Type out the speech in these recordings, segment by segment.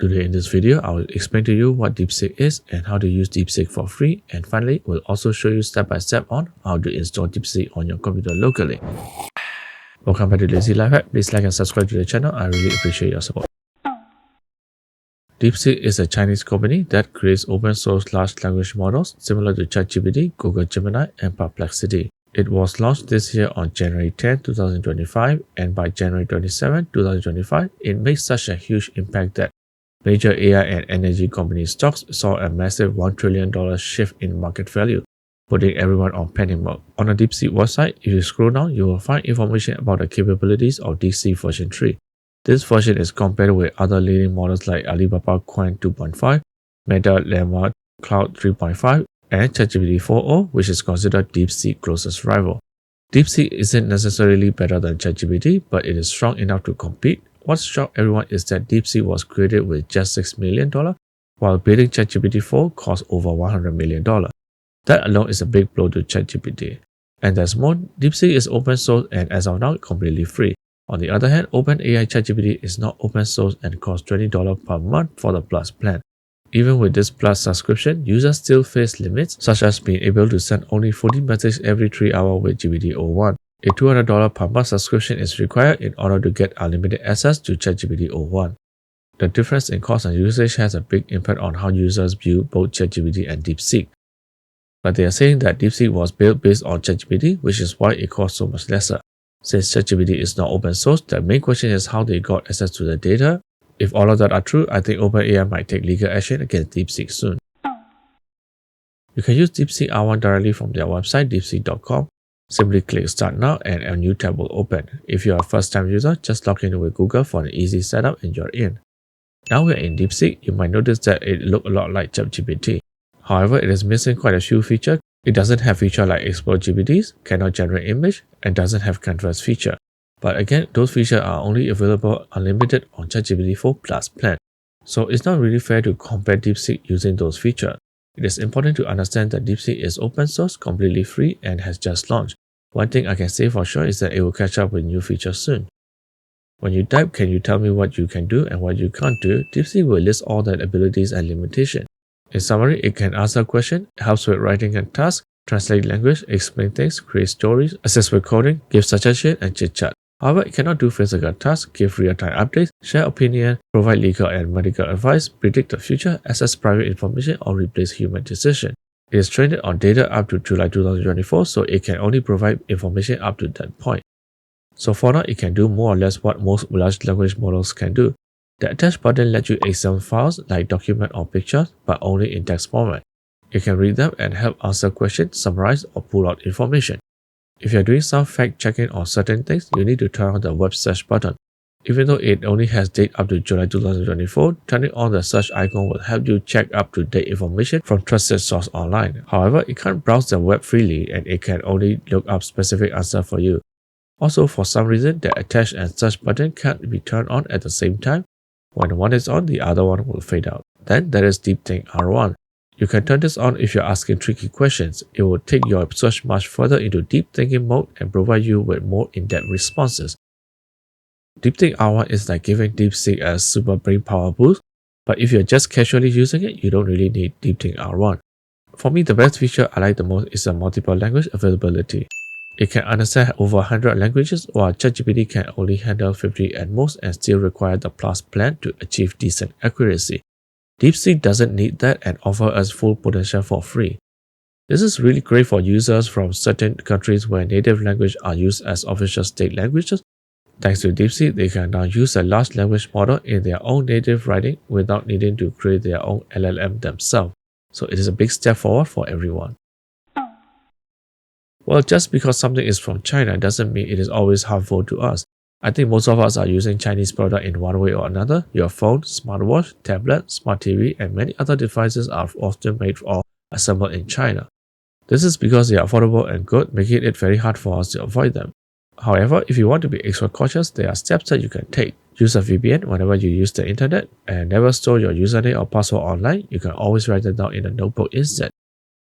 Today in this video, I will explain to you what DeepSeek is and how to use DeepSeek for free, and finally, we'll also show you step by step on how to install DeepSeek on your computer locally. Welcome back to Lazy Life Hack. Please like and subscribe to the channel. I really appreciate your support. DeepSeek is a Chinese company that creates open source large language models similar to ChatGPT, Google Gemini, and Perplexity. It was launched this year on January 10, 2025, and by January 27, 2025, it made such a huge impact that major AI and energy company stocks saw a massive $1 trillion shift in market value, putting everyone on panic mode. On the DeepSeek website, if you scroll down, you will find information about the capabilities of DeepSeek version 3. This version is compared with other leading models like Alibaba Quant 2.5, Meta Llama Cloud 3.5, and ChatGPT 4.0, which is considered DeepSeek's closest rival. DeepSeek isn't necessarily better than ChatGPT, but it is strong enough to compete. What shocked everyone is that DeepSeek was created with just $6 million, while building ChatGPT 4 cost over $100 million. That alone is a big blow to ChatGPT. And there's more, DeepSeek is open source and as of now completely free. On the other hand, OpenAI ChatGPT is not open source and costs $20 per month for the Plus plan. Even with this Plus subscription, users still face limits, such as being able to send only 40 messages every 3 hours with GPT R1. A $200 per month subscription is required in order to get unlimited access to ChatGPT R1. The difference in cost and usage has a big impact on how users view both ChatGPT and DeepSeek. But they are saying that DeepSeek was built based on ChatGPT, which is why it costs so much lesser. Since ChatGPT is not open source, the main question is how they got access to the data. If all of that are true, I think OpenAI might take legal action against DeepSeek soon. You can use DeepSeek R1 directly from their website, deepseek.com. Simply click Start Now and a new tab will open. If you are a first-time user, just log in with Google for an easy setup and you're in. Now we're in DeepSeek, you might notice that it looks a lot like ChatGPT. However, it is missing quite a few features. It doesn't have features like Explode GPTs, cannot generate image, and doesn't have Canvas feature. But again, those features are only available unlimited on ChatGPT 4 Plus plan. So it's not really fair to compare DeepSeek using those features. It is important to understand that DeepSeek is open source, completely free, and has just launched. One thing I can say for sure is that it will catch up with new features soon. When you type, "Can you tell me what you can do and what you can't do?" DeepSeek will list all the abilities and limitations. In summary, it can answer questions, helps with writing and tasks, translate language, explain things, create stories, assist with coding, give suggestions, and chit-chat. However, it cannot do physical tasks, give real-time updates, share opinion, provide legal and medical advice, predict the future, access private information, or replace human decision. It is trained on data up to July 2024, so it can only provide information up to that point. So for now, it can do more or less what most large language models can do. The attach button lets you examine files like document or pictures, but only in text format. You can read them and help answer questions, summarize, or pull out information. If you're doing some fact-checking on certain things, you need to turn on the web search button. Even though it only has date up to July 2024, turning on the search icon will help you check up-to-date information from trusted sources online. However, it can't browse the web freely and it can only look up specific answers for you. Also, for some reason, the attach and search button can't be turned on at the same time. When one is on, the other one will fade out. Then there is DeepSeek R1. You can turn this on if you're asking tricky questions. It will take your search much further into deep thinking mode and provide you with more in-depth responses. DeepSeek R1 is like giving DeepSeek a super brain power boost, but if you're just casually using it, you don't really need DeepSeek R1. For me, the best feature I like the most is the multiple language availability. It can understand over 100 languages, while ChatGPT can only handle 50 at most and still require the Plus plan to achieve decent accuracy. DeepSeek doesn't need that and offers us full potential for free. This is really great for users from certain countries where native language are used as official state languages. Thanks to DeepSeek, they can now use a large language model in their own native writing without needing to create their own LLM themselves. So it is a big step forward for everyone. Well, just because something is from China doesn't mean it is always harmful to us. I think most of us are using Chinese products in one way or another. Your phone, smartwatch, tablet, smart TV, and many other devices are often made or assembled in China. This is because they are affordable and good, making it very hard for us to avoid them. However, if you want to be extra cautious, there are steps that you can take. Use a VPN whenever you use the internet, and never store your username or password online. You can always write it down in a notebook instead.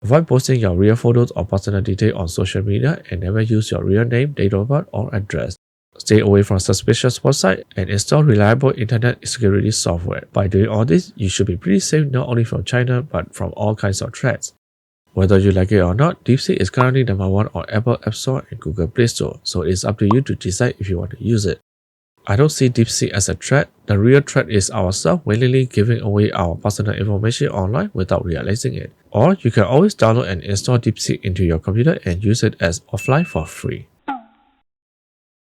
Avoid posting your real photos or personal details on social media, and never use your real name, date of birth, or address. Stay away from suspicious websites and install reliable internet security software. By doing all this, you should be pretty safe not only from China but from all kinds of threats. Whether you like it or not, DeepSeek is currently #1 on Apple App Store and Google Play Store, so it's up to you to decide if you want to use it. I don't see DeepSeek as a threat. The real threat is ourselves willingly giving away our personal information online without realizing it. Or you can always download and install DeepSeek into your computer and use it as offline for free.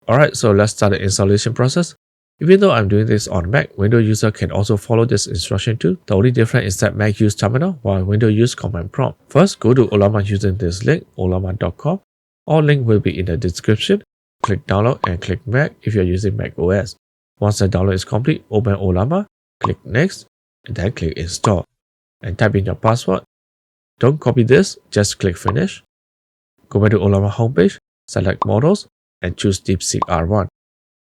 Alright, so let's start the installation process. Even though I'm doing this on Mac, Windows user can also follow this instruction too. The only difference is that Mac use terminal while Windows use command prompt. First, go to Ollama using this link, ollama.com. All link will be in the description. Click download and click Mac if you're using Mac OS. Once the download is complete, open Ollama, click next, and then click install. And type in your password. Don't copy this, just click finish. Go back to Ollama homepage, select models, and choose DeepSeek R1.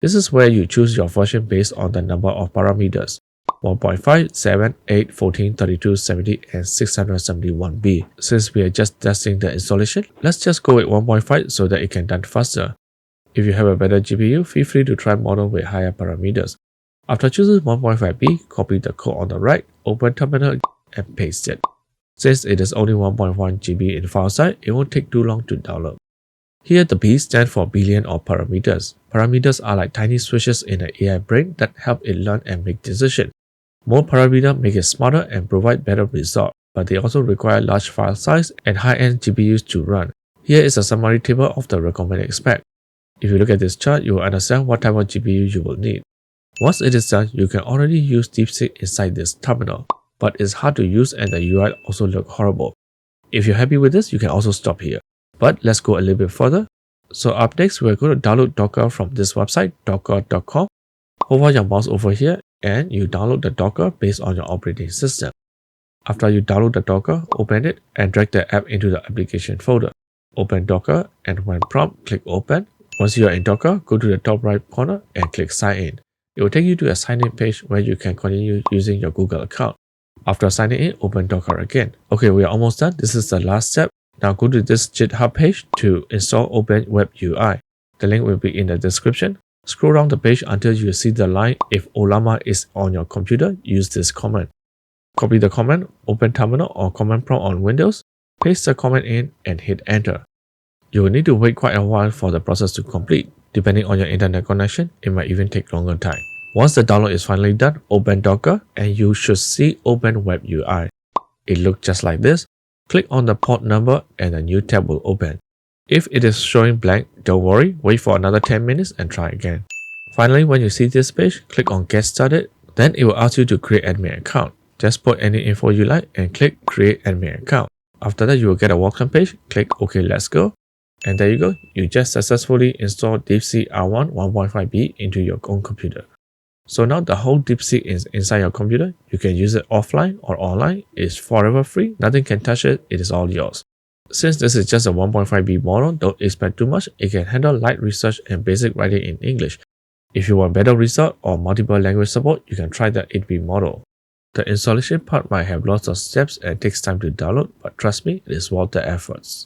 This is where you choose your version based on the number of parameters 1.5, 7, 8, 14, 32, 70, and 671B. Since we are just testing the installation, let's just go with 1.5 so that it can done faster. If you have a better GPU, feel free to try model with higher parameters. After choosing 1.5B, copy the code on the right, open terminal, and paste it. Since it is only 1.1 GB in file size, it won't take too long to download. Here the B stands for billion of parameters. Parameters are like tiny switches in an AI brain that help it learn and make decisions. More parameters make it smarter and provide better results, but they also require large file size and high-end GPUs to run. Here is a summary table of the recommended spec. If you look at this chart, you will understand what type of GPU you will need. Once it is done, you can already use DeepSeek inside this terminal, but it's hard to use and the UI also looks horrible. If you're happy with this, you can also stop here. But let's go a little bit further. So up next, we're going to download Docker from this website, docker.com. Hover your mouse over here and you download the Docker based on your operating system. After you download the Docker, open it and drag the app into the application folder. Open Docker and when prompt, click open. Once you are in Docker, go to the top right corner and click sign in. It will take you to a sign in page where you can continue using your Google account. After signing in, open Docker again. Okay, we are almost done. This is the last step. Now go to this GitHub page to install Open Web UI. The link will be in the description. Scroll down the page until you see the line "If Ollama is on your computer, use this command." Copy the command, open terminal or command prompt on Windows, paste the command in and hit enter. You will need to wait quite a while for the process to complete. Depending on your internet connection, it might even take longer time. Once the download is finally done, open Docker and you should see Open Web UI. It looks just like this. Click on the port number and a new tab will open. If it is showing blank, don't worry, wait for another 10 minutes and try again. Finally, when you see this page, click on Get Started, then it will ask you to create admin account. Just put any info you like and click Create Admin Account. After that, you will get a welcome page, click OK, let's go. And there you go, you just successfully installed DeepSeek R1 1.5B into your own computer. So now the whole DeepSeek is inside your computer. You can use it offline or online. It's forever free. Nothing can touch it. It is all yours. Since this is just a 1.5B model, don't expect too much. It can handle light research and basic writing in English. If you want better result or multiple language support, you can try the 8B model. The installation part might have lots of steps and takes time to download, but trust me, it is worth the efforts.